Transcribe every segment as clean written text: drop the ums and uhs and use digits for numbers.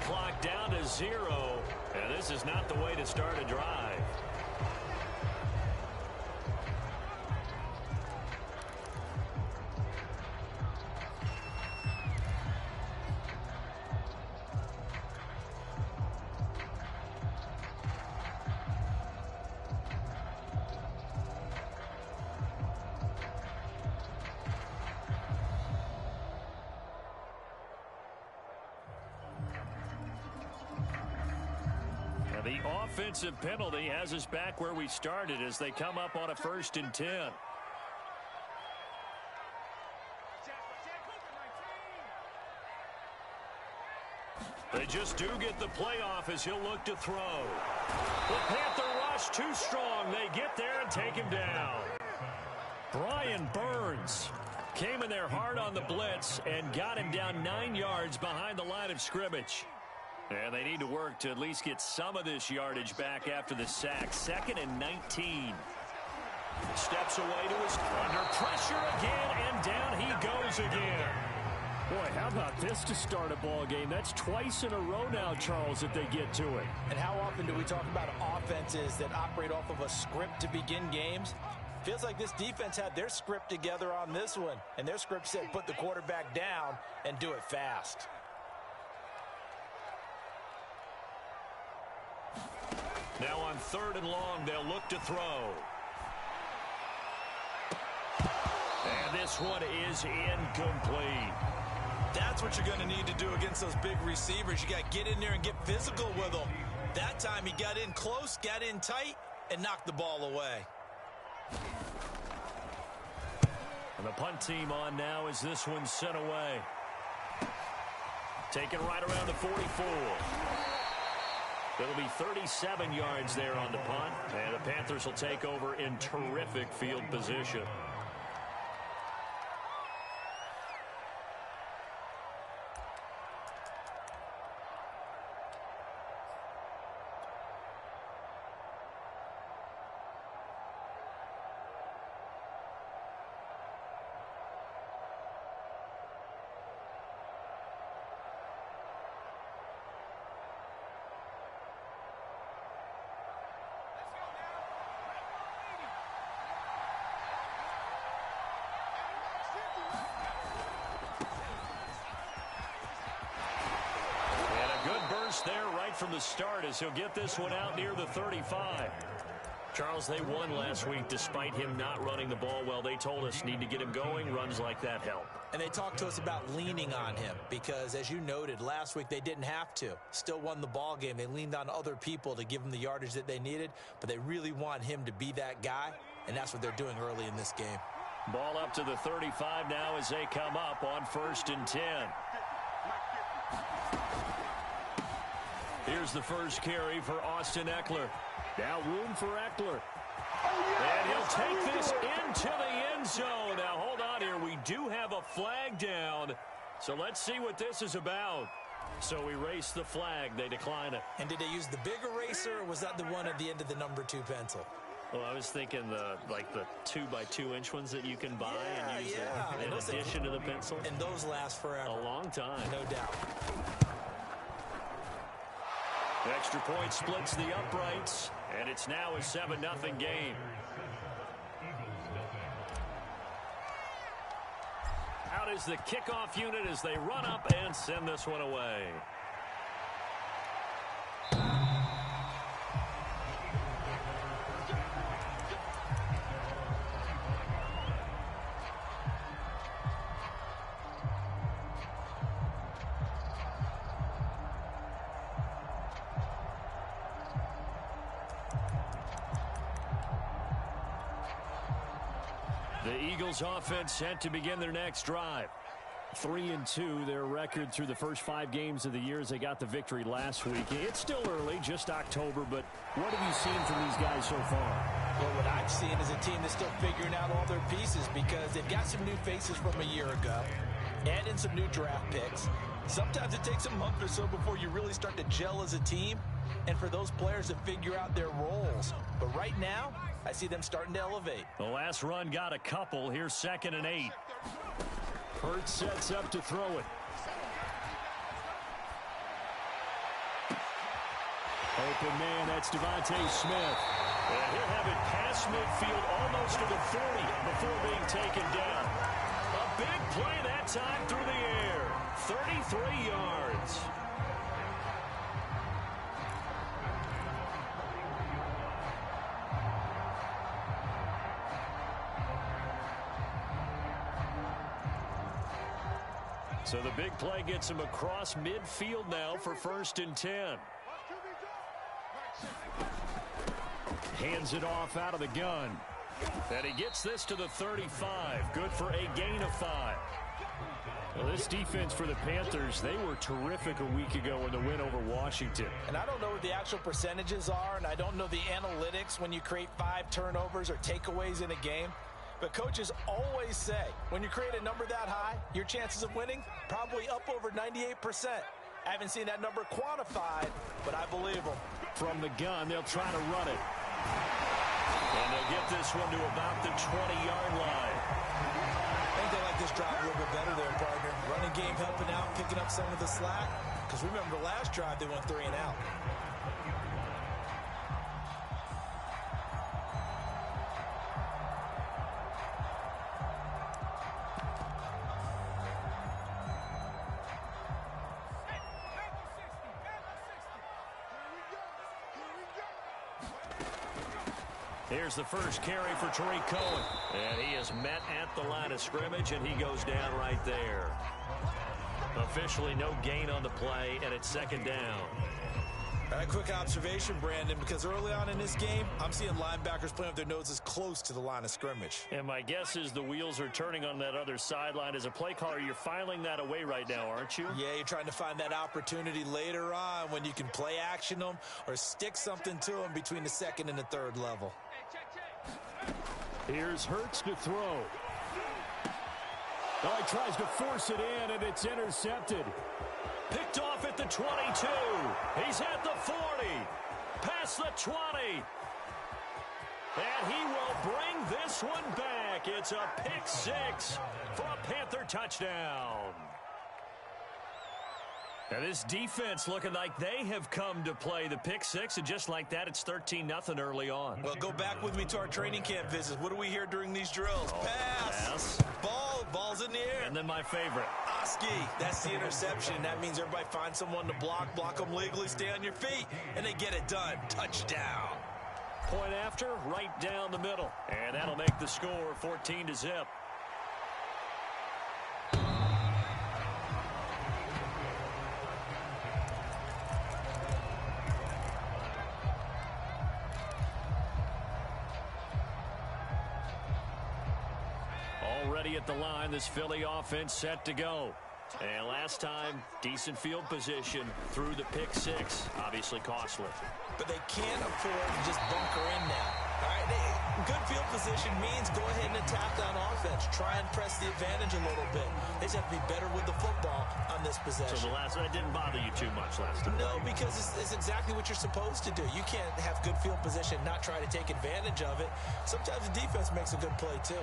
clock down to 0. And this is not the way to start a drive. The offensive penalty has us back where we started as they come up on a 1st and 10. They just do get the playoff as he'll look to throw. The Panther rush too strong. They get there and take him down. Brian Burns came in there hard on the blitz and got him down 9 yards behind the line of scrimmage. And they need to work to at least get some of this yardage back after the sack. 2nd and 19. Steps away to his under pressure again, and down he goes again. Boy, how about this to start a ball game? That's twice in a row now, Charles, that they get to it. And how often do we talk about offenses that operate off of a script to begin games? Feels like this defense had their script together on this one, and their script said put the quarterback down and do it fast. Now on 3rd and long, they'll look to throw. And this one is incomplete. That's what you're going to need to do against those big receivers. You got to get in there and get physical with them. That time he got in close, got in tight, and knocked the ball away. And the punt team on now as this one's sent away. Taken right around the 44. It'll be 37 yards there on the punt, and the Panthers will take over in terrific field position. There right from the start as he'll get this one out near the 35. Charles, they won last week despite him not running the ball well. They told us need to get him going. Runs like that help. And they talked to us about leaning on him because, as you noted, last week they didn't have to. Still won the ball game. They leaned on other people to give them the yardage that they needed, but they really want him to be that guy, and that's what they're doing early in this game. Ball up to the 35 now as they come up on 1st and 10. Here's the first carry for Austin Ekeler. Now room for Ekeler. And he'll take this into the end zone. Now hold on here. We do have a flag down. So let's see what this is about. So we erase the flag. They decline it. And did they use the big eraser, or was that the one at the end of the number 2 pencil? Well, I was thinking the 2x2-inch ones that you can buy and use in addition to the pencil. And those last forever. A long time. No doubt. Extra point splits the uprights, and it's now a 7-0 game. Out is the kickoff unit as they run up and send this one away. The Eagles offense set to begin their next drive. 3-2, their record through the first 5 games of the year as they got the victory last week. It's still early, just October, but what have you seen from these guys so far? Well, what I've seen is a team that's still figuring out all their pieces because they've got some new faces from a year ago, add in some new draft picks. Sometimes it takes a month or so before you really start to gel as a team and for those players to figure out their roles. But right now, I see them starting to elevate. The last run got a couple. Here's 2nd and 8. Hurts sets up to throw it. open man. That's Devontae Smith. And he'll have it past midfield almost to the 40 before being taken down. A big play that time through the air. 33 yards. So the big play gets him across midfield now for 1st and 10. Hands it off out of the gun. And he gets this to the 35. Good for a gain of 5. Well, this defense for the Panthers, they were terrific a week ago in the win over Washington. And I don't know what the actual percentages are, and I don't know the analytics when you create 5 turnovers or takeaways in a game. But coaches always say, when you create a number that high, your chances of winning probably up over 98%. I haven't seen that number quantified, but I believe them. From the gun, they'll try to run it. And they'll get this one to about the 20-yard line. I think they like this drive a little bit better there, partner. Running game helping out, picking up some of the slack. Because remember, the last drive, they went 3 and out. Here's the first carry for Tariq Cohen. And he is met at the line of scrimmage, and he goes down right there. Officially no gain on the play, and it's 2nd down. A quick observation, Brandon, because early on in this game, I'm seeing linebackers playing with their noses close to the line of scrimmage. And my guess is the wheels are turning on that other sideline. As a play caller, you're filing that away right now, aren't you? Yeah, you're trying to find that opportunity later on when you can play action them or stick something to them between the 2nd and the 3rd level. Here's Hurts to throw. Oh, he tries to force it in, and it's intercepted. Picked off at the 22. He's at the 40. Past the 20. And he will bring this one back. It's a pick 6 for a Panther touchdown. And this defense looking like they have come to play the pick 6, and just like that, it's 13-0 early on. Well, go back with me to our training camp visits. What do we hear during these drills? Pass. Ball's in the air. And then my favorite. Oski, that's the interception. That means everybody finds someone to block them legally, stay on your feet, and they get it done. Touchdown. Point after, right down the middle. And that'll make the score 14-0. Already at the line, this Philly offense set to go. And last time, decent field position through the pick 6. Obviously costly. But they can't afford to just bunker in now. All right, good field position means go ahead and attack on offense. Try and press the advantage a little bit. They just have to be better with the football on this possession. So the last one didn't bother you too much last time? No, because it's exactly what you're supposed to do. You can't have good field position, not try to take advantage of it. Sometimes the defense makes a good play, too.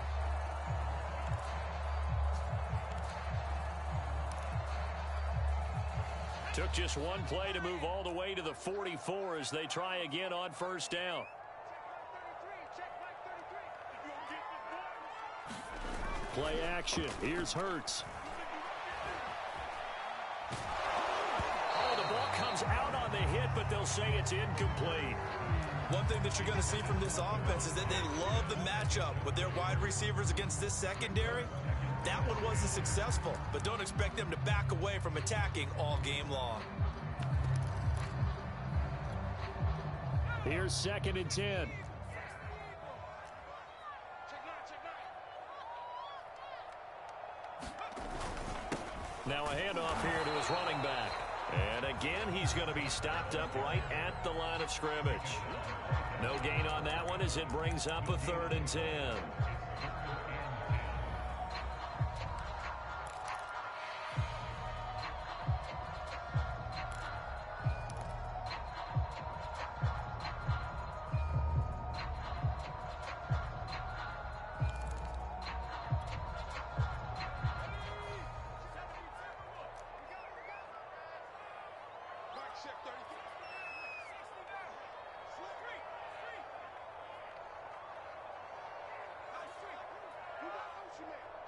Took just one play to move all the way to the 44 as they try again on 1st down. Play action. Here's Hurts. Oh, the ball comes out on the hit, but they'll say it's incomplete. One thing that you're going to see from this offense is that they love the matchup with their wide receivers against this secondary. That one wasn't successful, but don't expect them to back away from attacking all game long. Here's 2nd and 10. Now a handoff here to his running back. And again, he's going to be stopped up right at the line of scrimmage. No gain on that one as it brings up a 3rd and 10.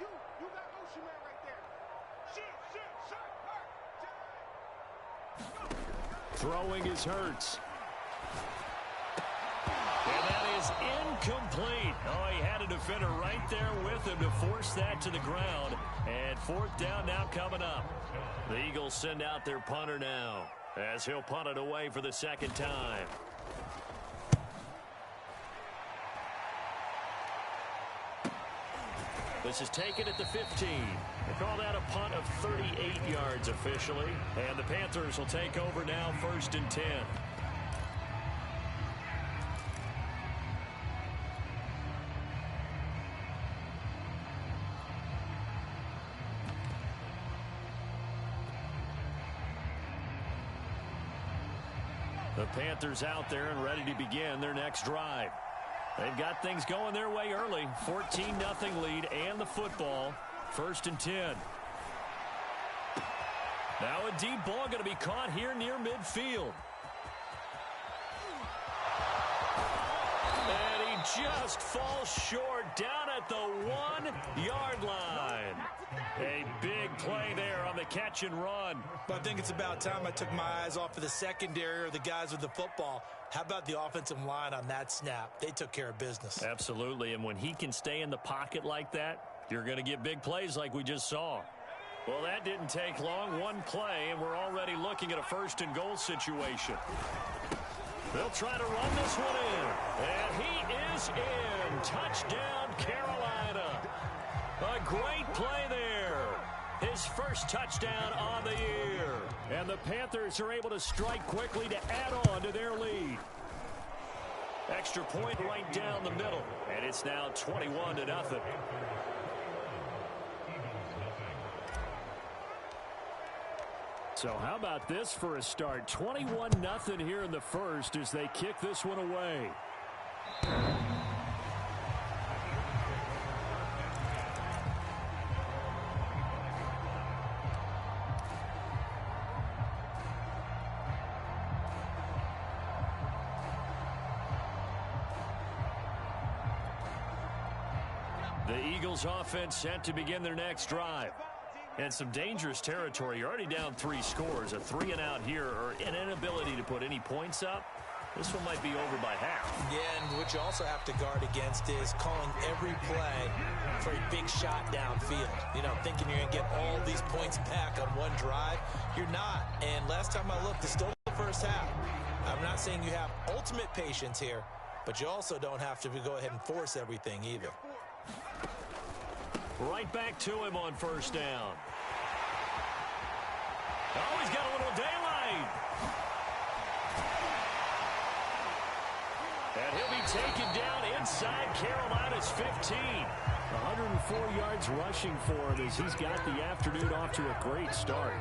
You got Ocean Man right there. Throwing is Hurts. And that is incomplete. Oh, he had a defender right there with him to force that to the ground. And fourth down now coming up. The Eagles send out their punter now as he'll punt it away for the second time. This is taken at the 15. They call that a punt of 38 yards officially. And the Panthers will take over now, 1st and 10. The Panthers out there and ready to begin their next drive. They've got things going their way early. 14-0 lead and the football. 1st and 10. Now a deep ball going to be caught here near midfield. And he just falls short down at the 1-yard line. A big play there on the catch and run. But I think it's about time I took my eyes off of the secondary or the guys with the football. How about the offensive line on that snap? They took care of business. Absolutely, and when he can stay in the pocket like that, you're going to get big plays like we just saw. Well, that didn't take long. One play, and we're already looking at a 1st and goal situation. They'll try to run this one in, and he is in. Touchdown, Carolina. A great play there. His first touchdown on the year. And the Panthers are able to strike quickly to add on to their lead. Extra point right down the middle. And it's now 21-0. So how about this for a start? 21-0 here in the first as they kick this one away. The Eagles offense set to begin their next drive. And some dangerous territory. You're already down 3 scores. A 3-and-out here or an inability to put any points up. This one might be over by half. Yeah, and what you also have to guard against is calling every play for a big shot downfield. You know, thinking you're going to get all these points back on one drive. You're not. And last time I looked, it's still the first half. I'm not saying you have ultimate patience here, but you also don't have to go ahead and force everything either. Right back to him on 1st down. Oh, he's got a little daylight. And he'll be taken down inside Carolina's 15. 104 yards rushing for him as he's got the afternoon off to a great start.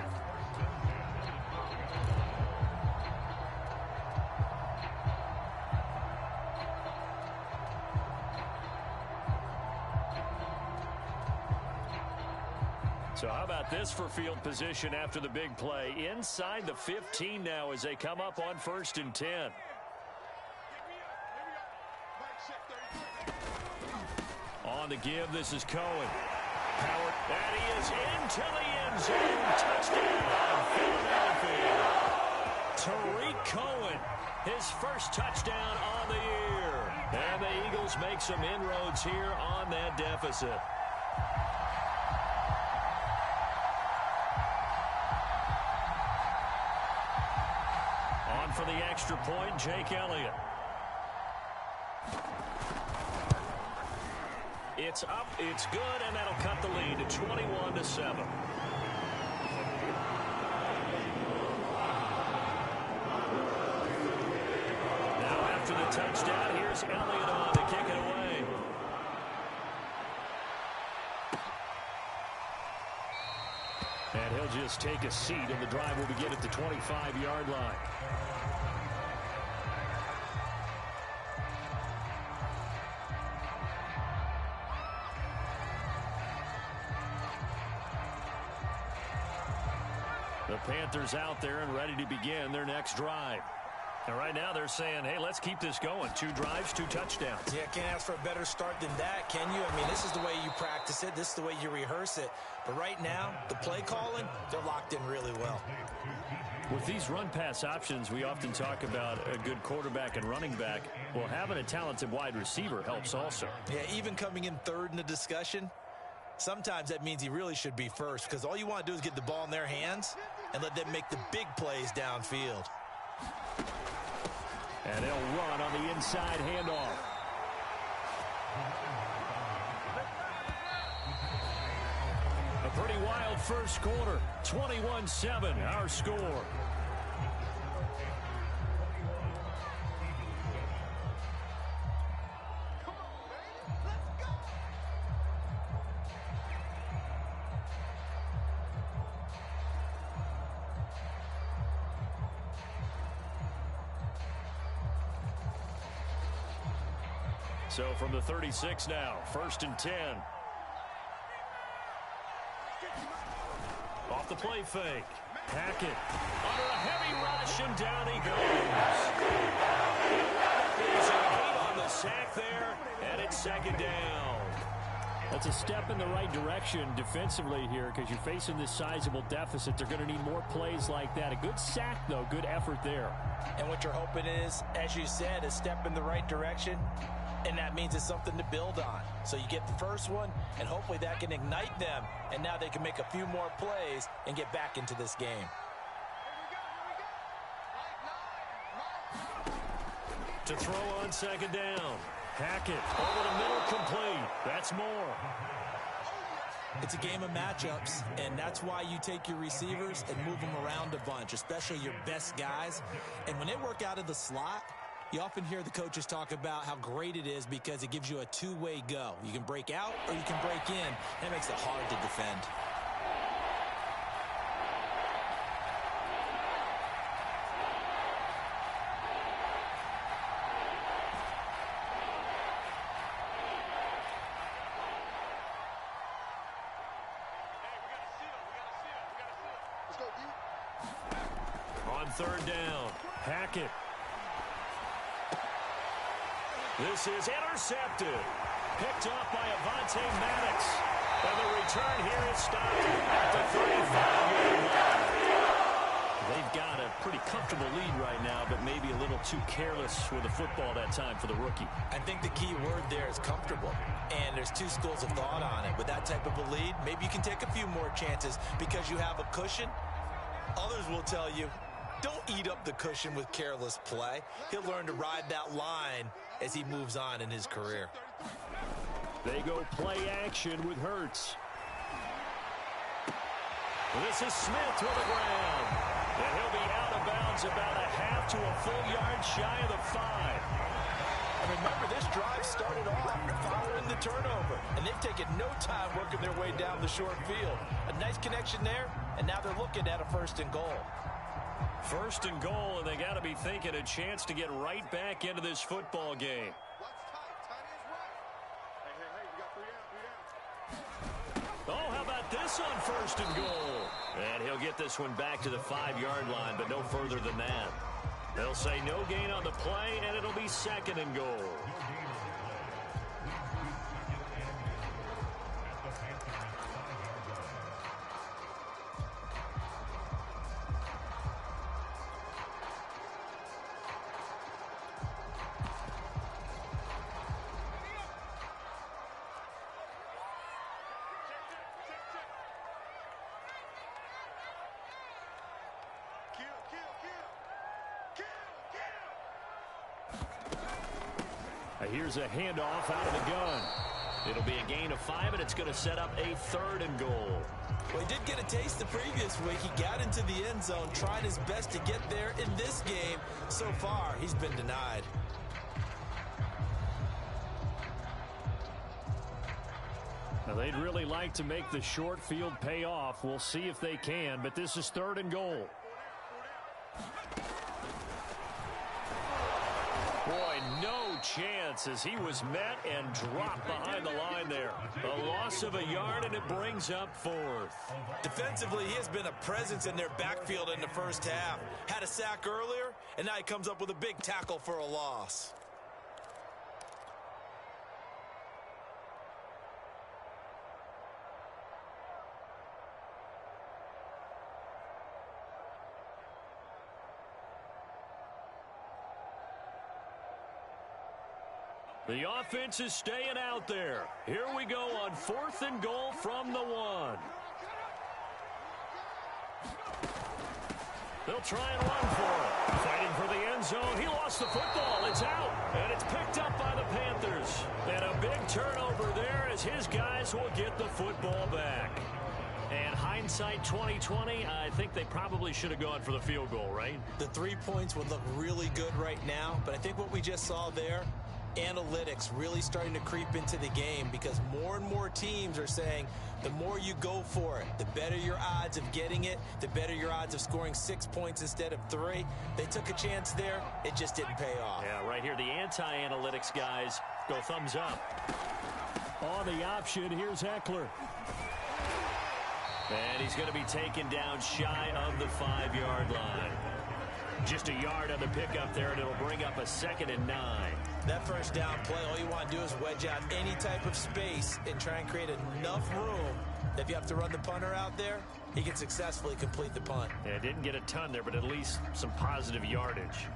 So how about this for field position after the big play? Inside the 15 now as they come up on 1st and 10. On the give, this is Cohen. Power, and he is into the end zone. Touchdown, Philadelphia. Tariq Cohen, his first touchdown on the year. And the Eagles make some inroads here on that deficit. On for the extra point, Jake Elliott. It's up, it's good, and that'll cut the lead to 21-7. Now after the touchdown, here's Elliott on to kick it away. And he'll just take a seat, and the drive will begin at the 25-yard line. The Panthers out there and ready to begin their next drive. And right now they're saying, hey, let's keep this going. 2 drives, 2 touchdowns. Yeah, can't ask for a better start than that, can you? I mean, this is the way you practice it. This is the way you rehearse it. But right now, the play calling, they're locked in really well. With these run-pass options, we often talk about a good quarterback and running back. Well, having a talented wide receiver helps also. Yeah, even coming in third in the discussion, sometimes that means he really should be first because all you want to do is get the ball in their hands and let them make the big plays downfield. And they'll run on the inside handoff. A pretty wild first quarter. 21-7, our score. So from the 36 now, 1st and 10. Off the play fake. Hackett under a heavy rush, and down he goes. There's a 8 on the sack there, and it's 2nd down. That's a step in the right direction defensively here because you're facing this sizable deficit. They're going to need more plays like that. A good sack, though. Good effort there. And what you're hoping is, as you said, a step in the right direction. And that means it's something to build on. So you get the first one, and hopefully that can ignite them. And now they can make a few more plays and get back into this game. To throw on 2nd down. Hackett over the middle, complete. That's more. It's a game of matchups, and that's why you take your receivers and move them around a bunch, especially your best guys. And when they work out of the slot, you often hear the coaches talk about how great it is because it gives you a two-way go. You can break out or you can break in. That makes it hard to defend. On 3rd down, Hackett. This is intercepted. Picked off by Avonte Maddox. And the return here is stopped at the 35-yard line. They've got a pretty comfortable lead right now, but maybe a little too careless with the football that time for the rookie. I think the key word there is comfortable. And there's 2 schools of thought on it. With that type of a lead, maybe you can take a few more chances because you have a cushion. Others will tell you, don't eat up the cushion with careless play. He'll learn to ride that line as he moves on in his career. They go play action with Hurts. This is Smith to the ground. And he'll be out of bounds about a half to a full yard shy of the 5. And remember, this drive started off following the turnover. And they've taken no time working their way down the short field. A nice connection there, and now they're looking at a 1st and goal. 1st and goal, and they got to be thinking a chance to get right back into this football game. Oh, how about this on 1st and goal? And he'll get this one back to the 5-yard line, but no further than that. They'll say no gain on the play, and it'll be 2nd and goal. Here's a handoff out of the gun. It'll be a gain of 5, and it's going to set up a 3rd and goal. Well, he did get a taste the previous week. He got into the end zone, tried his best to get there in this game. So far, he's been denied. Now, they'd really like to make the short field pay off. We'll see if they can, but this is 3rd and goal. Boy, no chance as he was met and dropped behind the line there. A loss of a yard, and it brings up fourth. Defensively, he has been a presence in their backfield in the first half. Had a sack earlier, and now he comes up with a big tackle for a loss. The offense is staying out there. Here we go on 4th and goal from the 1. They'll try and run for it. Fighting for the end zone. He lost the football. It's out. And it's picked up by the Panthers. And a big turnover there as his guys will get the football back. And hindsight 2020, I think they probably should have gone for the field goal, right? The 3 points would look really good right now. But I think what we just saw there, analytics really starting to creep into the game, because more and more teams are saying the more you go for it, the better your odds of getting it, the better your odds of scoring 6 points instead of 3. They took a chance there. It just didn't pay off. Yeah, right here, the anti-analytics guys go thumbs up. On the option, here's Eckler. And he's going to be taken down shy of the 5-yard line. Just a yard on the pickup there, and it'll bring up a 2nd and 9. That first down play, all you want to do is wedge out any type of space and try and create enough room that if you have to run the punter out there, he can successfully complete the punt. Yeah, didn't get a ton there, but at least some positive yardage.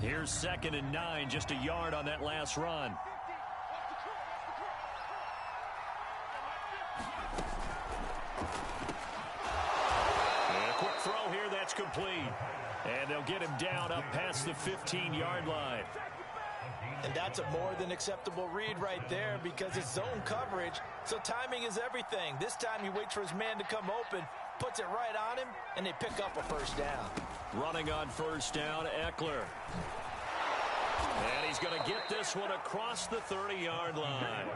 Here's 2nd and 9, just a yard on that last run. Throw here, that's complete. And they'll get him down up past the 15-yard line. And that's a more than acceptable read right there, because it's zone coverage, so timing is everything. This time he waits for his man to come open, puts it right on him, and they pick up a first down. Running on first down, Eckler. And he's going to get this one across the 30-yard line.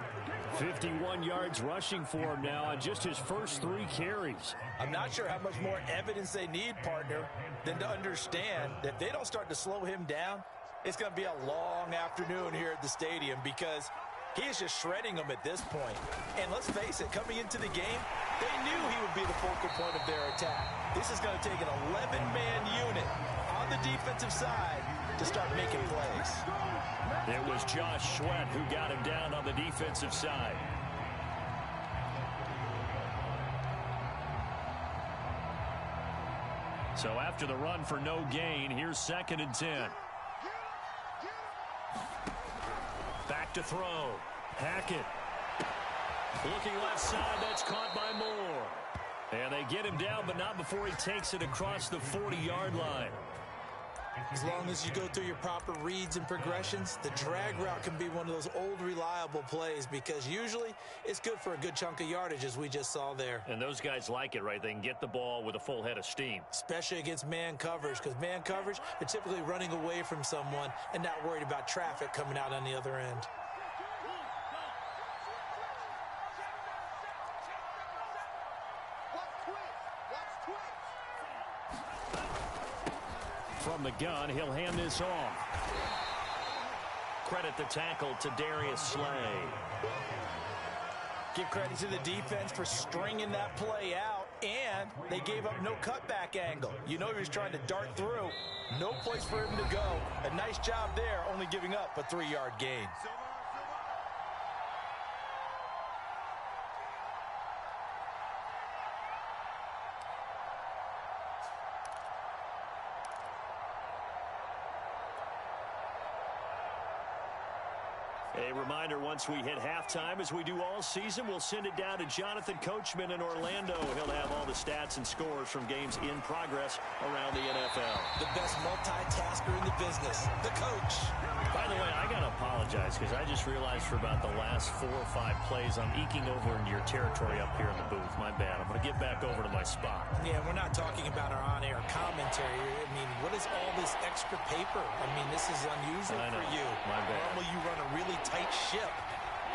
51 yards rushing for him now on just his first 3 carries. I'm not sure how much more evidence they need, partner, than to understand that if they don't start to slow him down, it's going to be a long afternoon here at the stadium, because he is just shredding them at this point. And let's face it, coming into the game, they knew he would be the focal point of their attack. This is going to take an 11-man unit on the defensive side to start making plays. It was Josh Sweat who got him down on the defensive side. So after the run for no gain, here's 2nd and 10. Back to throw. Hackett. Looking left side, that's caught by Moore. And they get him down, but not before he takes it across the 40-yard line. As long as you go through your proper reads and progressions, the drag route can be one of those old reliable plays, because usually it's good for a good chunk of yardage, as we just saw there. And those guys like it, right? They can get the ball with a full head of steam. Especially against man coverage, because man coverage, they're typically running away from someone and not worried about traffic coming out on the other end. From the gun, he'll hand this off. Credit the tackle to Darius Slay. Give credit to the defense for stringing that play out, and they gave up no cutback angle. You know he was trying to dart through. No place for him to go. A nice job there, only giving up a 3-yard gain. A reminder, once we hit halftime, as we do all season, we'll send it down to Jonathan Coachman in Orlando. He'll have all the stats and scores from games in progress around the NFL. The best multitasker in the business, the coach. By the way, I got to apologize, because I just realized for about the last 4 or 5 plays, I'm eking over into your territory up here in the booth. My bad. I'm going to get back over to my spot. Yeah, we're not talking about our on-air commentary. I mean, what is all this extra paper? I mean, this is unusual for you. My bad. Normally you run a really tight ship.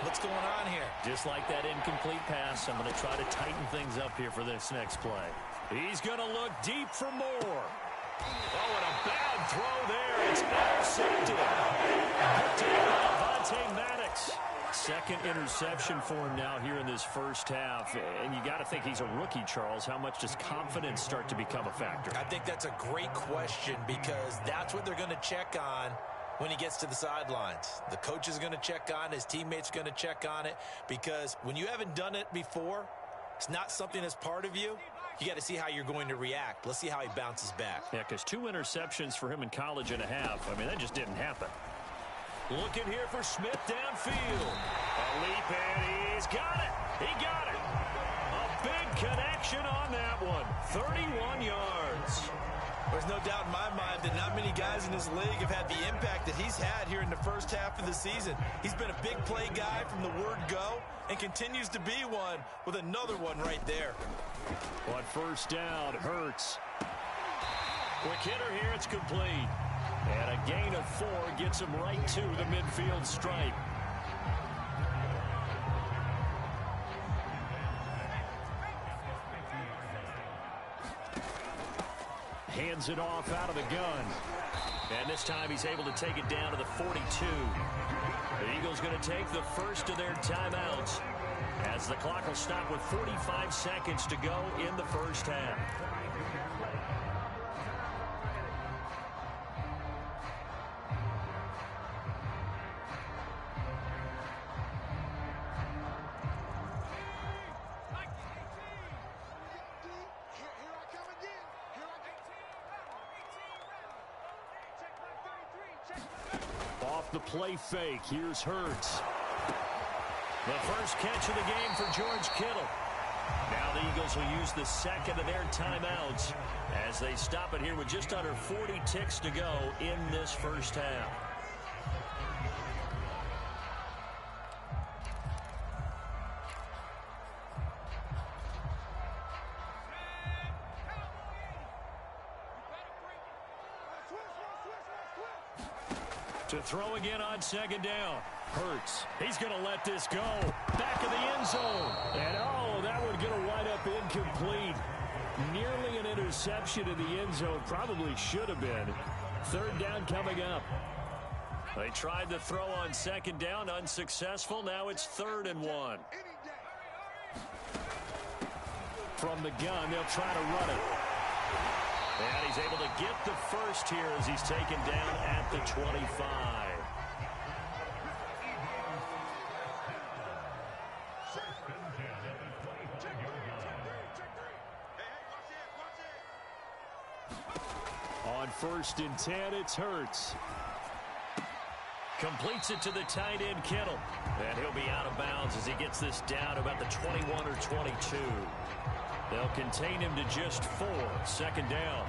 What's going on here? Just like that incomplete pass, I'm going to try to tighten things up here for this next play. He's going to look deep for more. Oh, and a bad throw there. It's intercepted. Picked up by Avonte Maddox. Second interception for him now here in this first half. And you got to think he's a rookie, Charles. How much does confidence start to become a factor? I think that's a great question because that's what they're going to check on when he gets to the sidelines. The coach is going to check on it. His teammates are going to check on it because when you haven't done it before, it's not something that's part of you. You got to see how you're going to react. Let's see how he bounces back. Yeah, because 2 interceptions for him in college and a half. I mean, that just didn't happen. Looking here for Smith downfield. A leap, and he's got it. He got it. A big connection on that one. 31 yards. There's no doubt in my mind that not many guys in this league have had the impact that he's had here in the first half of the season. He's been a big play guy from the word go and continues to be one with another one right there. On first down, Hurts. Quick hitter here, it's complete. And a gain of 4 gets him right to the midfield stripe. Hands it off out of the gun. And this time he's able to take it down to the 42. The Eagles going to take the first of their timeouts as the clock will stop with 45 seconds to go in the first half. Off the play fake, here's Hurts. The first catch of the game for George Kittle. Now the Eagles will use the second of their timeouts as they stop it here with just under 40 ticks to go in this first half. To throw again on second down. Hurts. He's going to let this go. Back of the end zone. And oh, that one going to wind up incomplete. Nearly an interception in the end zone. Probably should have been. Third down coming up. They tried to throw on second down. Unsuccessful. Now it's 3rd and 1. From the gun, they'll try to run it. And he's able to get the first here as he's taken down at the 25. On 1st and 10, it's Hurts. Completes it to the tight end, Kittle. And he'll be out of bounds as he gets this down about the 21 or 22. They'll contain him to just 4. Second down.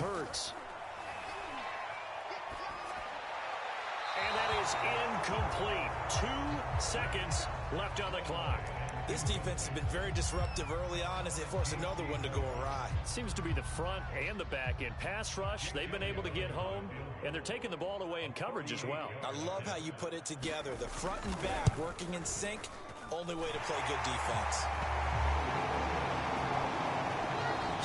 Hurts. And that is incomplete. 2 seconds left on the clock. This defense has been very disruptive early on as they force another one to go awry. Seems to be the front and the back end. Pass rush, they've been able to get home, and they're taking the ball away in coverage as well. I love how you put it together. The front and back working in sync, only way to play good defense.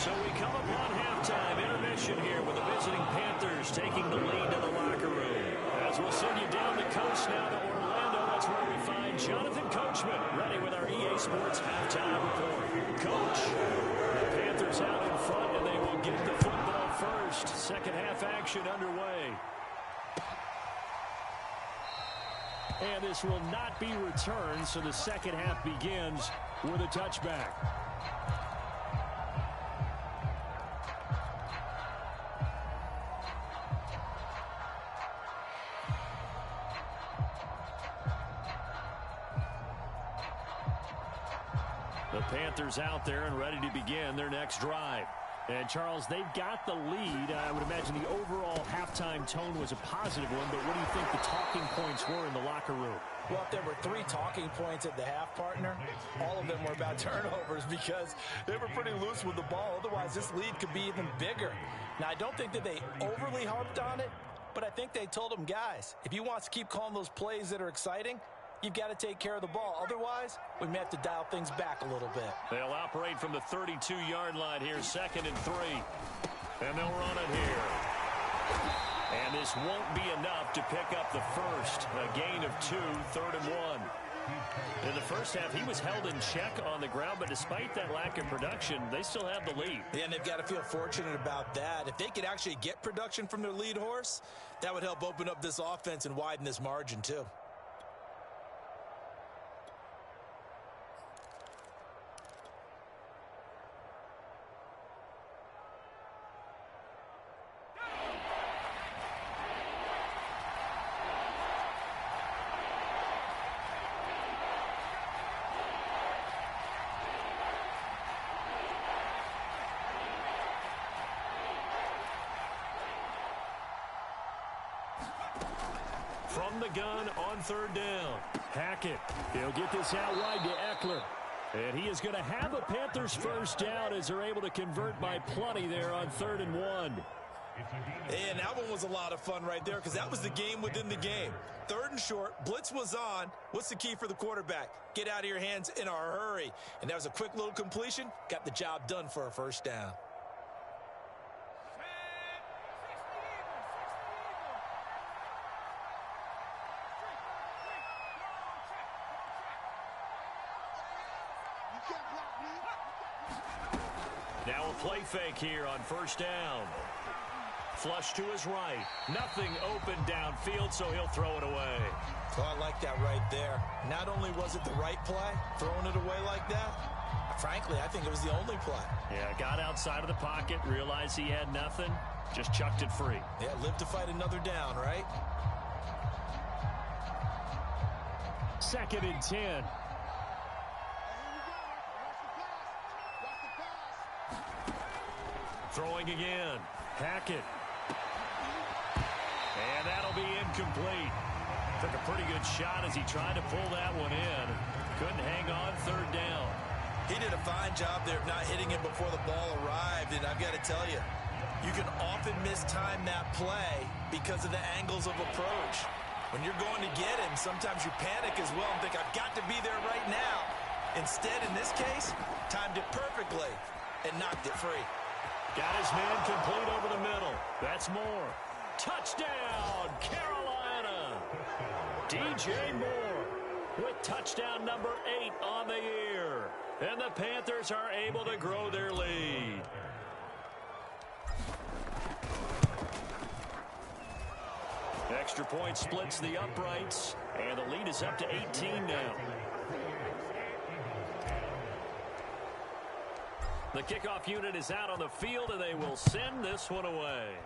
So we come upon halftime intermission here with the visiting Panthers taking the lead to the locker room. As we'll send you down the coast now to Orlando, that's where we find Jonathan Coachman ready with our EA Sports halftime report. Coach, the Panthers out in front, and they will get the football first. Second half action underway. And this will not be returned, so the second half begins with a touchback. The Panthers out there and ready to begin their next drive. And, Charles, they've got the lead. I would imagine the overall halftime tone was a positive one, but what do you think the talking points were in the locker room? Well, if there were 3 talking points at the half, partner, all of them were about turnovers because they were pretty loose with the ball. Otherwise, this lead could be even bigger. Now, I don't think that they overly harped on it, but I think they told them, guys, if you want to keep calling those plays that are exciting, you've got to take care of the ball. Otherwise, we may have to dial things back a little bit. They'll operate from the 32-yard line here, 2nd and 3. And they'll run it here. And this won't be enough to pick up the first. A gain of 2, 3rd and 1. In the first half, he was held in check on the ground, but despite that lack of production, they still have the lead. Yeah, and they've got to feel fortunate about that. If they could actually get production from their lead horse, that would help open up this offense and widen this margin too. From the gun on 3rd down. Hackett. He'll get this out wide to Eckler. And he is going to have a Panthers first down as they're able to convert by plenty there on 3rd and 1. And that one was a lot of fun right there because that was the game within the game. 3rd and short, blitz was on. What's the key for the quarterback? Get out of your hands in a hurry. And that was a quick little completion. Got the job done for a first down. Now a play fake here on 1st down. Flush to his right. Nothing open downfield, so he'll throw it away. Oh, I like that right there. Not only was it the right play, throwing it away like that, frankly, I think it was the only play. Yeah, got outside of the pocket, realized he had nothing, just chucked it free. Yeah, live to fight another down, right? 2nd and 10. Throwing again. Hackett. And that'll be incomplete. Took a pretty good shot as he tried to pull that one in. Couldn't hang on 3rd down. He did a fine job there of not hitting it before the ball arrived. And I've got to tell you, you can often mistime that play because of the angles of approach. When you're going to get him, sometimes you panic as well and think, I've got to be there right now. Instead, in this case, timed it perfectly and knocked it free. Got his man complete over the middle. That's more. Touchdown, Carolina. DJ Moore with touchdown number 8 on the year. And the Panthers are able to grow their lead. Extra point splits the uprights, and the lead is up to 18 now. The kickoff unit is out on the field, and they will send this one away.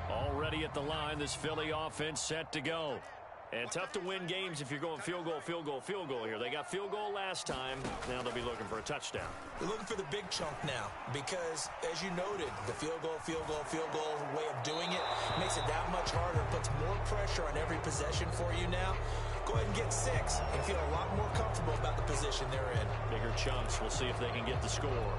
Already at the line, this Philly offense set to go. And tough to win games if you're going field goal, field goal, field goal here. They got field goal last time. Now they'll be looking for a touchdown. They're looking for the big chunk now because, as you noted, the field goal way of doing it makes it that much harder, puts more pressure on every possession for you now. Go ahead and get 6 and feel a lot more comfortable about the position they're in. Bigger chunks. We'll see if they can get the score.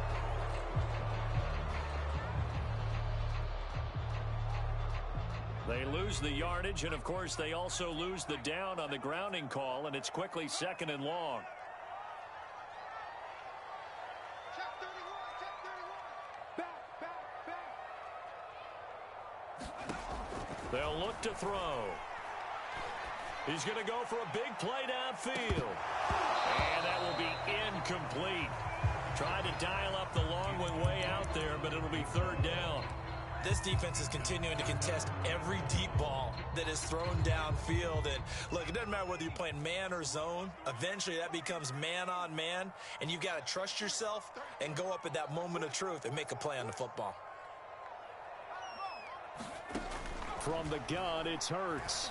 They lose the yardage, and, of course, they also lose the down on the grounding call, and it's quickly 2nd and long. Check 31, check 31. Back. They'll look to throw. He's going to go for a big play downfield. And that will be incomplete. Tried to dial up the long one way out there, but it'll be 3rd down. This defense is continuing to contest every deep ball that is thrown downfield. And look, it doesn't matter whether you're playing man or zone. Eventually, that becomes man on man. And you've got to trust yourself and go up at that moment of truth and make a play on the football. From the gun, it's Hurts.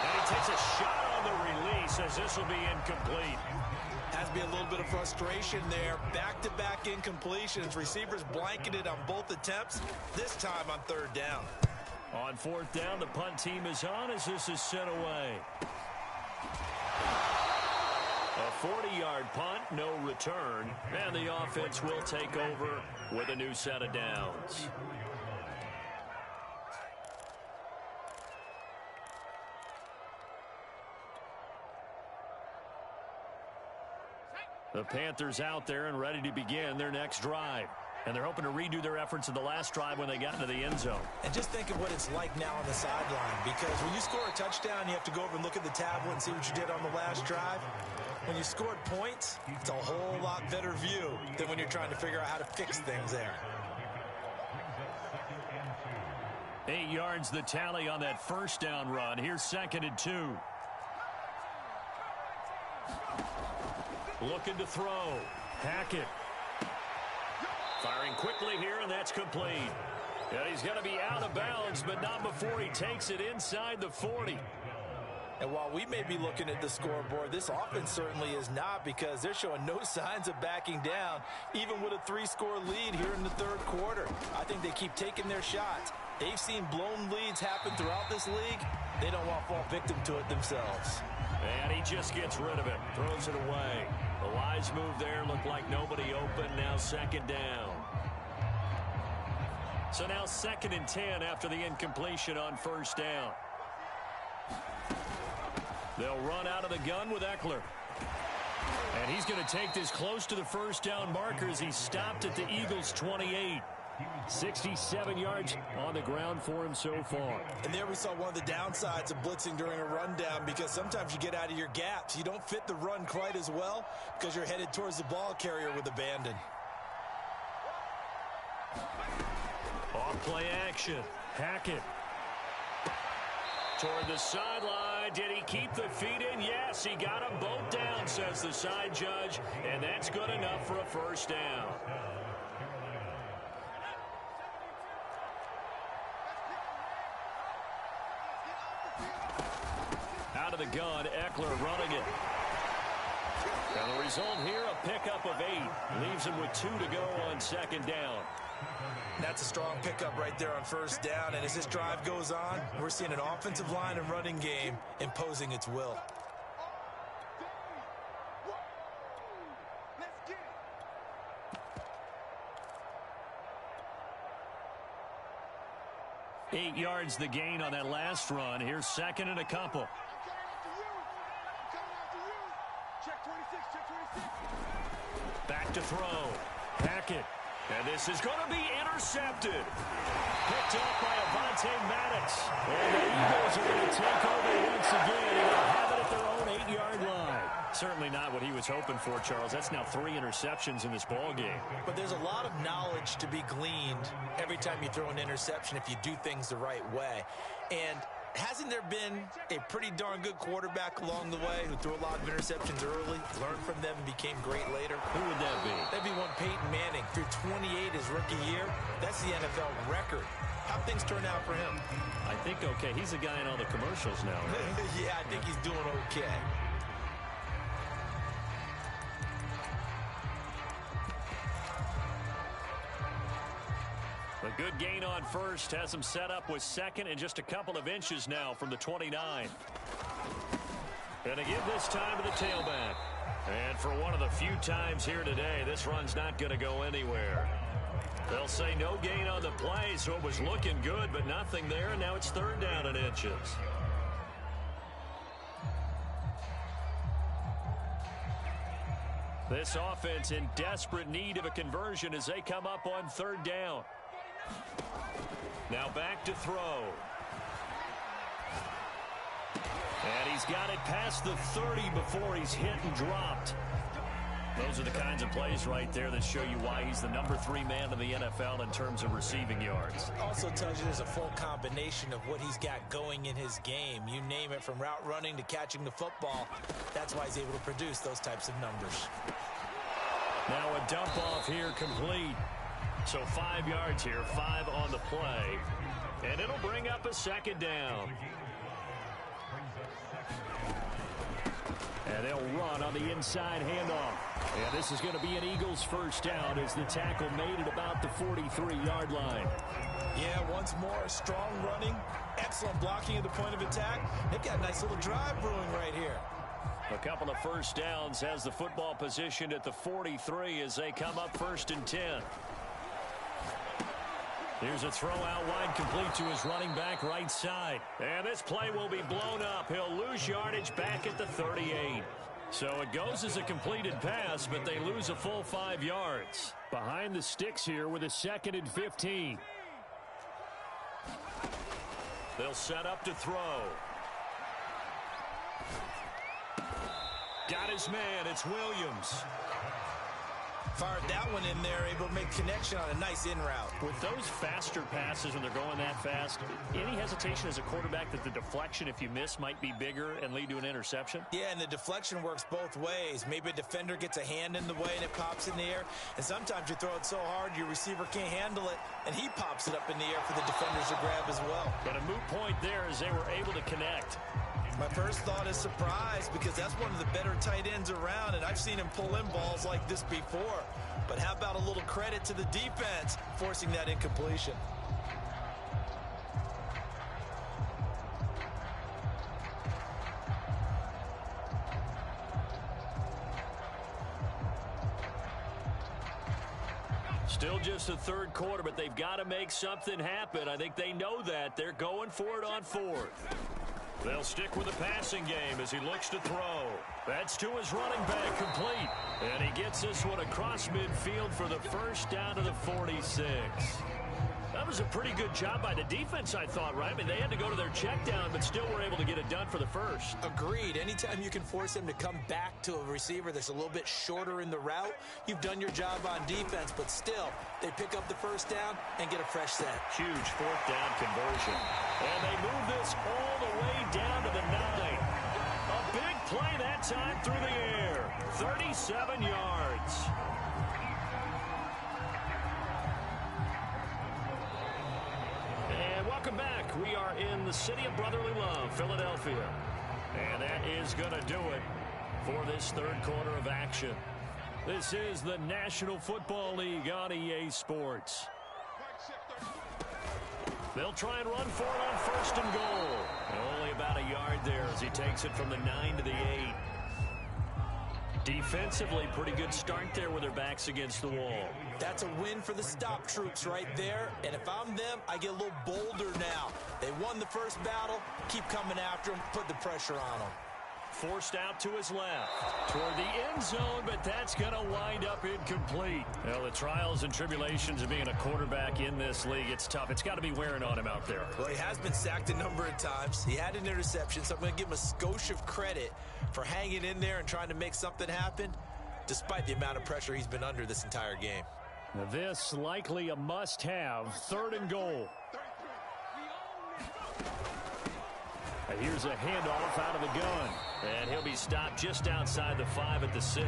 And he takes a shot on the release as this will be incomplete. Has to be a little bit of frustration there. Back-to-back incompletions. Receivers blanketed on both attempts, this time on third down. On fourth down, the punt team is on as this is sent away. A 40-yard punt, no return, and the offense will take over with a new set of downs. The Panthers out there and ready to begin their next drive. And they're hoping to redo their efforts in the last drive when they got into the end zone. And just think of what it's like now on the sideline, because when you score a touchdown, you have to go over and look at the tablet and see what you did on the last drive. When you scored points, it's a whole lot better view than when you're trying to figure out how to fix things there. 8 yards the tally on that first down run. Here's 2nd and 2. Looking to throw. Hackett. Firing quickly here, and that's complete. And he's going to be out of bounds, but not before he takes it inside the 40. And while we may be looking at the scoreboard, this offense certainly is not, because they're showing no signs of backing down, even with a 3-score lead here in the third quarter. I think they keep taking their shots. They've seen blown leads happen throughout this league. They don't want to fall victim to it themselves. And he just gets rid of it, throws it away. The wise move there, looked like nobody open, now 2nd down. So now 2nd and 10 after the incompletion on first down. They'll run out of the gun with Eckler. And he's going to take this close to the first down marker as he stopped at the Eagles' 28. 67 yards on the ground for him so far. And there we saw one of the downsides of blitzing during a rundown, because sometimes you get out of your gaps. You don't fit the run quite as well because you're headed towards the ball carrier with abandon. Off play action. Hackett. Toward the sideline. Did he keep the feet in? Yes, he got them both down, says the side judge. And that's good enough for a first down. Out of the gun, Eckler running it. And the result here, a pickup of 8. Leaves him with 2 to go on 2nd down. That's a strong pickup right there on first down. And as this drive goes on, we're seeing an offensive line and running game imposing its will. Eight yards the gain on that last run. Here's 2nd and a couple. Back to throw. Hackett. And this is going to be intercepted. Picked up by Avonte Maddox. And the Eagles are going to take over once again and have it at their own 8-yard line. Certainly not what he was hoping for, Charles. That's now 3 interceptions in this ball game. But there's a lot of knowledge to be gleaned every time you throw an interception if you do things the right way. And hasn't there been a pretty darn good quarterback along the way who threw a lot of interceptions early, learned from them, and became great later? Who would that be? That'd be one Peyton Manning. Threw 28 his rookie year. That's the NFL record. How'd things turn out for him? I think okay. He's the guy in all the commercials now, right? Yeah, I think he's doing okay. A good gain on first has him set up with 2nd and just a couple of inches now from the 29. And to give this time to the tailback. And for one of the few times here today, this run's not going to go anywhere. They'll say no gain on the play, so it was looking good, but nothing there, and now it's 3rd down and inches. This offense in desperate need of a conversion as they come up on 3rd down. Now back to throw. And he's got it past the 30 before he's hit and dropped. Those are the kinds of plays right there that show you why he's the #3 man in the NFL in terms of receiving yards. Also tells you there's a full combination of what he's got going in his game. You name it, from route running to catching the football. That's why he's able to produce those types of numbers. Now a dump off here complete. So 5 yards here, 5 on the play. And it'll bring up a 2nd down. And they'll run on the inside handoff. And this is going to be an Eagles 1st down as the tackle made it about the 43-yard line. Yeah, once more, strong running, excellent blocking at the point of attack. They've got a nice little drive brewing right here. A couple of 1st downs, has the football positioned at the 43 as they come up 1st and 10. Here's a throw out wide, complete to his running back right side. And this play will be blown up. He'll lose yardage back at the 38. So it goes as a completed pass, but they lose a full 5 yards. Behind the sticks here with a 2nd and 15. They'll set up to throw. Got his man. It's Williams. Fired that one in there, able to make connection on a nice in route. With those faster passes when they're going that fast, any hesitation as a quarterback that the deflection, if you miss, might be bigger and lead to an interception? Yeah, and the deflection works both ways. Maybe a defender gets a hand in the way and it pops in the air. And sometimes you throw it so hard your receiver can't handle it, and he pops it up in the air for the defenders to grab as well. But a moot point there as they were able to connect. My first thought is surprise, because that's one of the better tight ends around, and I've seen him pull in balls like this before. But how about a little credit to the defense forcing that incompletion? Still just the 3rd quarter, but they've got to make something happen. I think they know that. They're going for it on 4th. They'll stick with the passing game as he looks to throw. That's to his running back, complete. And he gets this one across midfield for the 1st down to the 46. That was a pretty good job by the defense, I thought, right? I mean, they had to go to their check down, but still were able to get it done for the 1st. Agreed. Anytime you can force him to come back to a receiver that's a little bit shorter in the route, you've done your job on defense, but still, they pick up the 1st down and get a fresh set. Huge 4th down conversion. And they move this all the way down to the 9. A big play that time through the air. 37 yards. And welcome back. We are in the city of brotherly love, Philadelphia. And that is going to do it for this 3rd quarter of action. This is the National Football League on EA Sports. They'll try and run for it on 1st and goal. And only about a yard there as he takes it from the 9 to the 8. Defensively, pretty good start there with their backs against the wall. That's a win for the stop troops right there. And if I'm them, I get a little bolder now. They won the 1st battle. Keep coming after them. Put the pressure on them. Forced out to his left toward the end zone, but that's going to wind up incomplete. Well, the trials and tribulations of being a quarterback in this league, it's tough. It's got to be wearing on him out there. Well, he has been sacked a number of times. He had an interception, so I'm going to give him a skosh of credit for hanging in there and trying to make something happen, despite the amount of pressure he's been under this entire game. Now this likely a must-have, 3rd and goal. Here's a handoff out of the gun. And he'll be stopped just outside the 5 at the 6.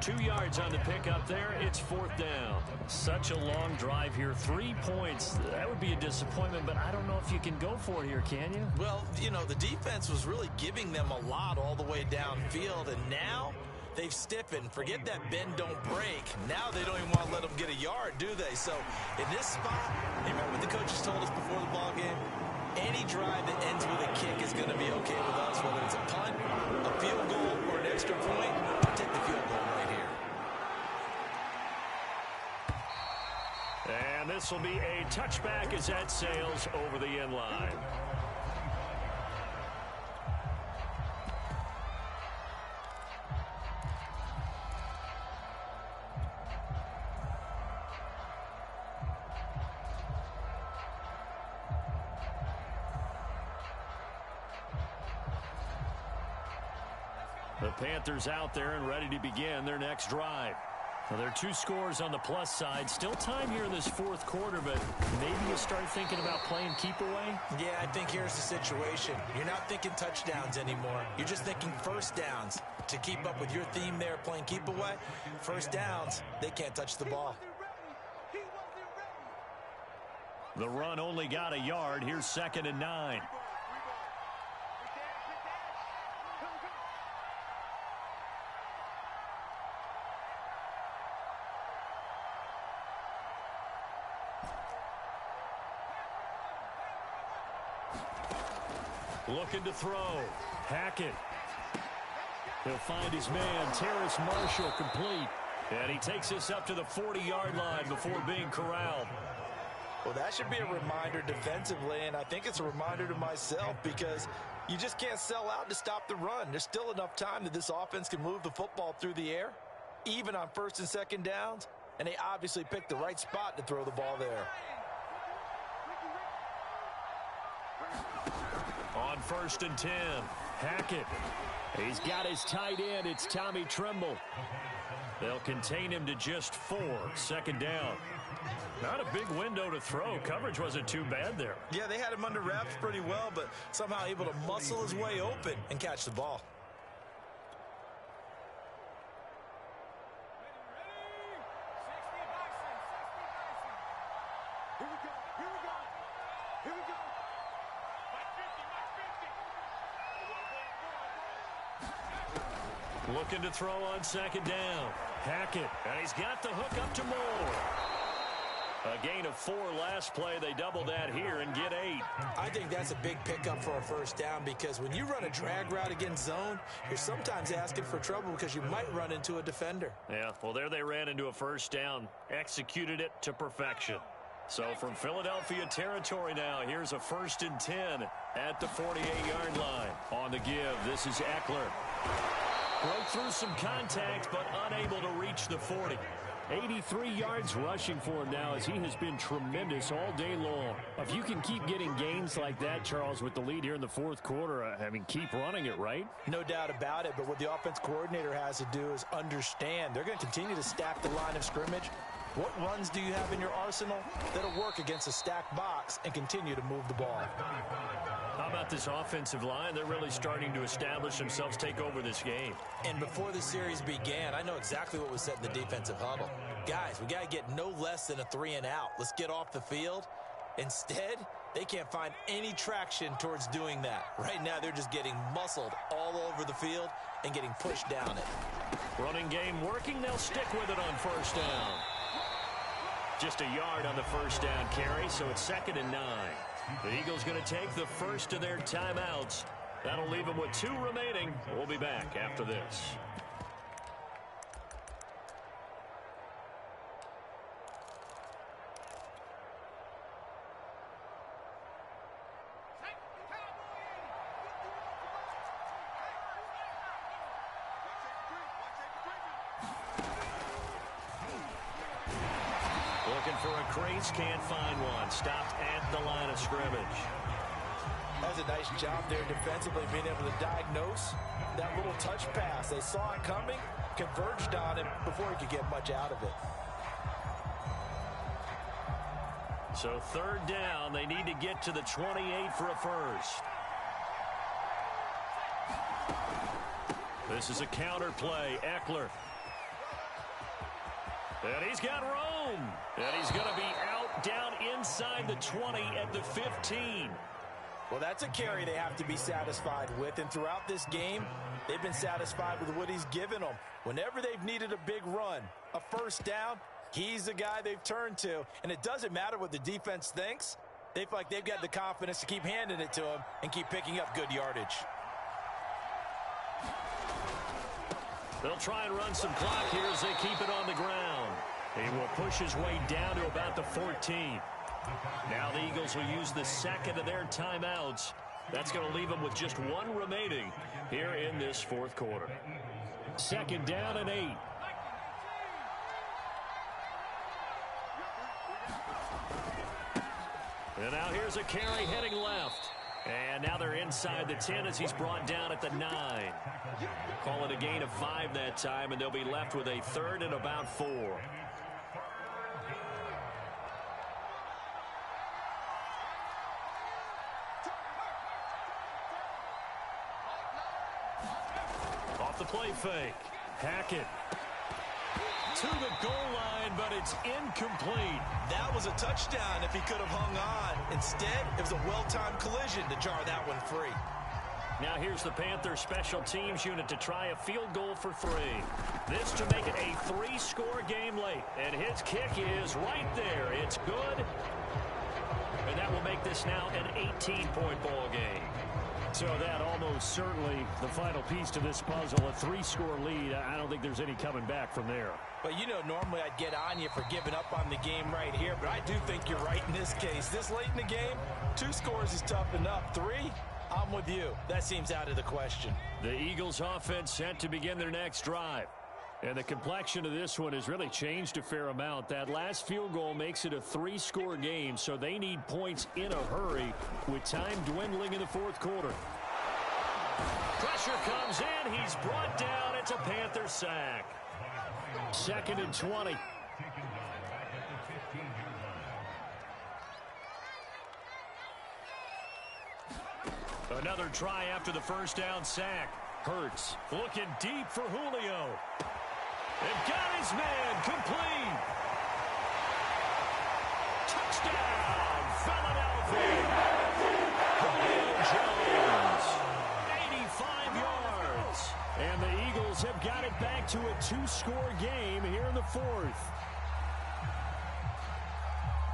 2 yards on the pickup there. It's 4th down. Such a long drive here. 3 points. That would be a disappointment, but I don't know if you can go for it here, can you? Well, you know, the defense was really giving them a lot all the way downfield, and now they've stiffened. Forget that bend, don't break. Now they don't even want to let them get a yard, do they? So in this spot, you remember what the coaches told us before the ball game? Any drive that ends with a kick is going to be okay with us, whether it's a punt, a field goal, or an extra point. Take the field goal right here. And this will be a touchback as that sails over the end line. The Panthers out there and ready to begin their next drive. Well, there are 2 scores on the plus side. Still time here in this fourth quarter, but maybe you start thinking about playing keep away? Yeah, I think here's the situation. You're not thinking touchdowns anymore. You're just thinking first downs. To keep up with your theme there, playing keep away, first downs, they can't touch the ball. The run only got a yard. Here's 2nd and 9. Looking to throw. Hackett. He'll find his man, Terrace Marshall, complete. And he takes us up to the 40-yard line before being corralled. Well, that should be a reminder defensively, and I think it's a reminder to myself because you just can't sell out to stop the run. There's still enough time that this offense can move the football through the air, even on 1st and 2nd downs, and they obviously picked the right spot to throw the ball there. On 1st and 10, Hackett. He's got his tight end. It's Tommy Tremble. They'll contain him to just 4. 2nd down. Not a big window to throw. Coverage wasn't too bad there. Yeah, they had him under wraps pretty well, but somehow able to muscle his way open and catch the ball. Looking to throw on 2nd down. Hackett. And he's got the hook up to Moore. A gain of 4 last play. They double that here and get 8. I think that's a big pickup for a first down because when you run a drag route against zone, you're sometimes asking for trouble because you might run into a defender. Yeah, well, there they ran into a first down. Executed it to perfection. So from Philadelphia territory now, here's a 1st and 10 at the 48-yard line. On the give, this is Eckler. Broke through some contact, but unable to reach the 40. 83 yards rushing for him now as he has been tremendous all day long. If you can keep getting gains like that, Charles, with the lead here in the fourth quarter, I mean, keep running it, right? No doubt about it, but what the offense coordinator has to do is understand they're going to continue to stack the line of scrimmage. What runs do you have in your arsenal that'll work against a stacked box and continue to move the ball? How about this offensive line? They're really starting to establish themselves, take over this game. And before the series began, I know exactly what was said in the defensive huddle. Guys, we got to get no less than a 3 and out. Let's get off the field. Instead, they can't find any traction towards doing that. Right now, they're just getting muscled all over the field and getting pushed down it. Running game working. They'll stick with it on 1st down. Just a yard on the 1st down carry, so it's 2nd and 9. The Eagles going to take the first of their timeouts. That'll leave them with 2 remaining. We'll be back after this. Looking for a crease, can't find one. Stopped at the line of scrimmage. That was a nice job there defensively, being able to diagnose that little touch pass. They saw it coming, converged on him before he could get much out of it. So 3rd down, they need to get to the 28 for a first. This is a counter play. Eckler. And he's got room. And he's going to be out down inside the 20 at the 15. Well, that's a carry they have to be satisfied with. And throughout this game, they've been satisfied with what he's given them. Whenever they've needed a big run, a first down, he's the guy they've turned to. And it doesn't matter what the defense thinks. They feel like they've got the confidence to keep handing it to him and keep picking up good yardage. They'll try and run some clock here as they keep it on the ground. He will push his way down to about the 14. Now the Eagles will use the 2nd of their timeouts. That's going to leave them with just 1 remaining here in this 4th quarter. 2nd down and 8. And now here's a carry heading left. And now they're inside the 10 as he's brought down at the 9. Call it a gain of 5 that time, and they'll be left with a 3rd and about 4. Off the play fake. Hackett to the goal line, but it's incomplete. That was a touchdown if he could have hung on. Instead, it was a well-timed collision to jar that one free. Now here's the Panthers special teams unit to try a field goal for 3. This to make it a 3-score game late. And his kick is right there. It's good. And that will make this now an 18-point ball game. So that almost certainly the final piece to this puzzle, a 3-score lead. I don't think there's any coming back from there. But, you know, normally I'd get on you for giving up on the game right here, but I do think you're right in this case. This late in the game, 2 scores is tough enough. 3, I'm with you. That seems out of the question. The Eagles offense set to begin their next drive. And the complexion of this one has really changed a fair amount. That last field goal makes it a 3-score game, so they need points in a hurry with time dwindling in the 4th quarter. Pressure comes in. He's brought down. It's a Panther sack. 2nd and 20. Another try after the first down sack. Hurts looking deep for Julio. They've got his man complete. Touchdown, Philadelphia. Julio Jones, 85 yards. And the Eagles have got it back to a 2-score game here in the 4th.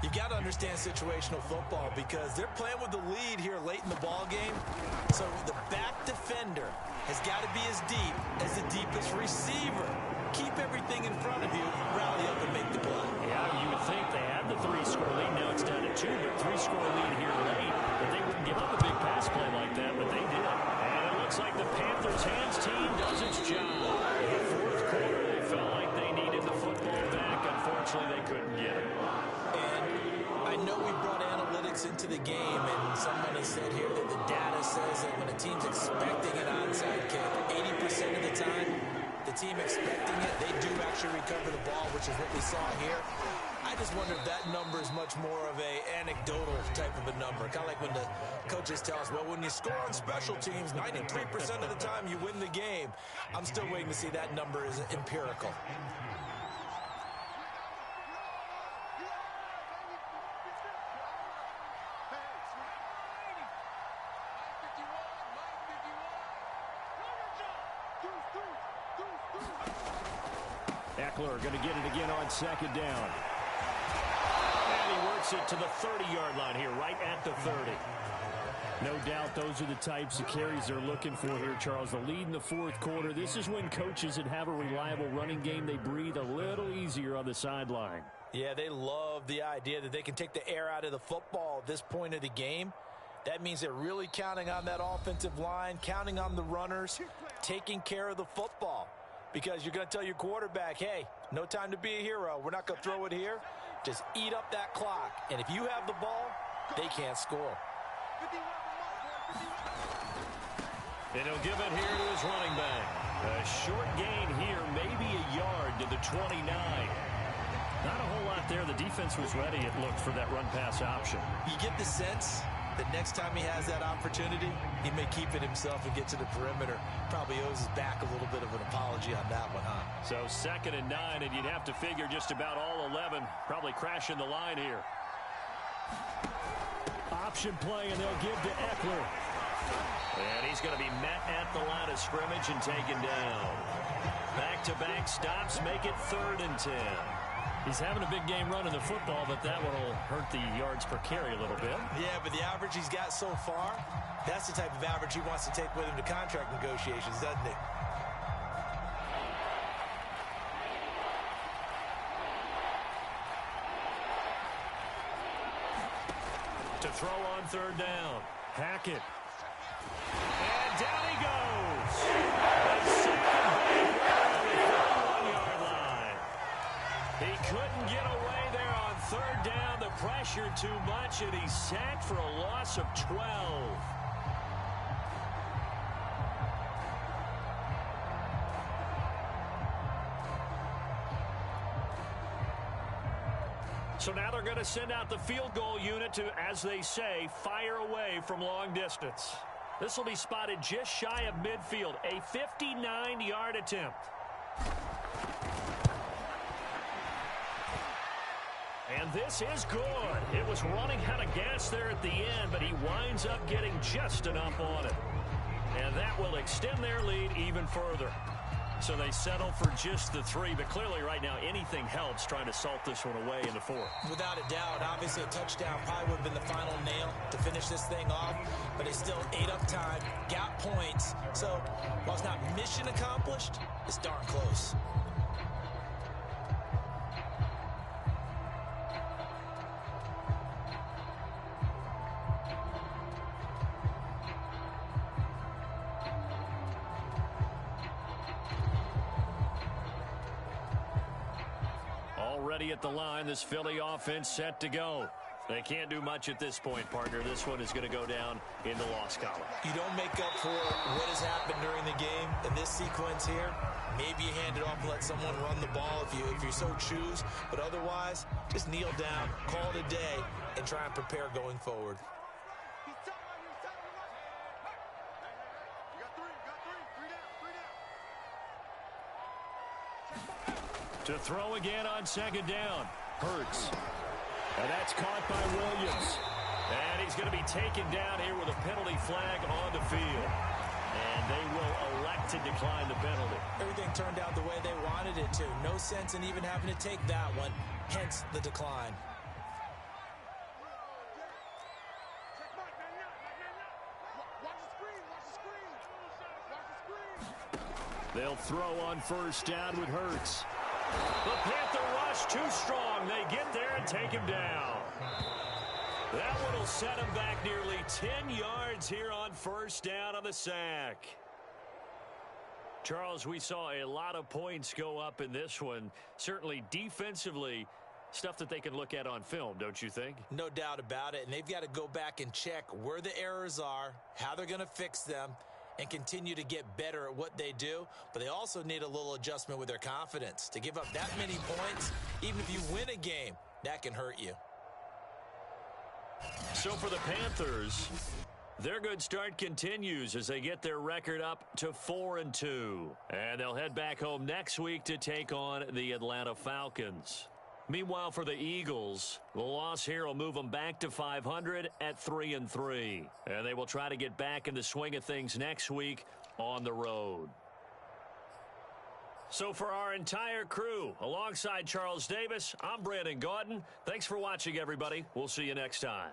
You got to understand situational football because they're playing with the lead here late in the ball game. So the back defender has got to be as deep as the deepest receiver. Keep everything in front of you, rally up and make the play. Yeah, you would think they had the 3-score lead. Now it's down to 2, but 3-score lead here late. But they wouldn't give up a big pass play like that, but they did. And it looks like the Panthers' hands team does its job. In the 4th quarter, they felt like they needed the football back. Unfortunately, they couldn't get it. I know we brought analytics into the game, and someone has said here that the data says that when a team's expecting an onside kick, 80% of the time, the team expecting it, they do actually recover the ball, which is what we saw here. I just wonder if that number is much more of a anecdotal type of a number. Kind of like when the coaches tell us, well, when you score on special teams, 93% of the time you win the game. I'm still waiting to see that number is empirical. Eckler going to get it again on 2nd down. And he works it to the 30-yard line here, right at the 30. No doubt those are the types of carries they're looking for here, Charles. The lead in the 4th quarter. This is when coaches that have a reliable running game, they breathe a little easier on the sideline. Yeah, they love the idea that they can take the air out of the football at this point of the game. That means they're really counting on that offensive line, counting on the runners, taking care of the football. Because you're going to tell your quarterback, hey, no time to be a hero. We're not going to throw it here. Just eat up that clock. And if you have the ball, they can't score. And he'll give it here to his running back. A short gain here, maybe a yard to the 29. Not a whole lot there. The defense was ready, it looked, for that run-pass option. You get the sense that next time he has that opportunity, he may keep it himself and get to the perimeter. Probably owes his back a little bit of an apology on that one, huh? So 2nd and 9, and you'd have to figure just about all 11 probably crashing the line here. Option play, and they'll give to Eckler. And he's going to be met at the line of scrimmage and taken down. Back-to-back stops make it 3rd and 10. He's having a big game running the football, but that one will hurt the yards per carry a little bit. Yeah, but the average he's got so far, that's the type of average he wants to take with him to contract negotiations, doesn't he? To throw on 3rd down. Hackett. And down he goes. A second back on the 31-yard line. He couldn't get away there on 3rd down. The pressure too much, and he's sacked for a loss of 12. So now they're going to send out the field goal unit to, as they say, fire away from long distance. This will be spotted just shy of midfield, a 59-yard attempt. And this is good. It was running out of gas there at the end, but he winds up getting just enough on it. And that will extend their lead even further. So they settle for just the 3, but clearly right now anything helps trying to salt this one away in the 4th. Without a doubt, obviously a touchdown probably would have been the final nail to finish this thing off, but it's still ate up time, got points. So while it's not mission accomplished, it's darn close. Already at the line, this Philly offense set to go. They can't do much at this point, partner. This one is going to go down in the loss column. You don't make up for what has happened during the game in this sequence here. Maybe you hand it off and let someone run the ball if you so choose. But otherwise, just kneel down, call it a day, and try and prepare going forward. To throw again on 2nd down. Hurts. And that's caught by Williams. And he's going to be taken down here with a penalty flag on the field. And they will elect to decline the penalty. Everything turned out the way they wanted it to. No sense in even having to take that one. Hence the decline. They'll throw on 1st down with Hurts. The Panther rush too strong. They get there and take him down. That one will set him back nearly 10 yards here on 1st down on the sack. Charles, we saw a lot of points go up in this one. Certainly defensively, stuff that they can look at on film, don't you think? No doubt about it. And they've got to go back and check where the errors are, how they're going to fix them, and continue to get better at what they do. But they also need a little adjustment with their confidence. To give up that many points, even if you win a game, that can hurt you. So for the Panthers, their good start continues as they get their record up to 4-2. And they'll head back home next week to take on the Atlanta Falcons. Meanwhile, for the Eagles, the loss here will move them back to 500 at 3-3. And they will try to get back in the swing of things next week on the road. So for our entire crew, alongside Charles Davis, I'm Brandon Gaudin. Thanks for watching, everybody. We'll see you next time.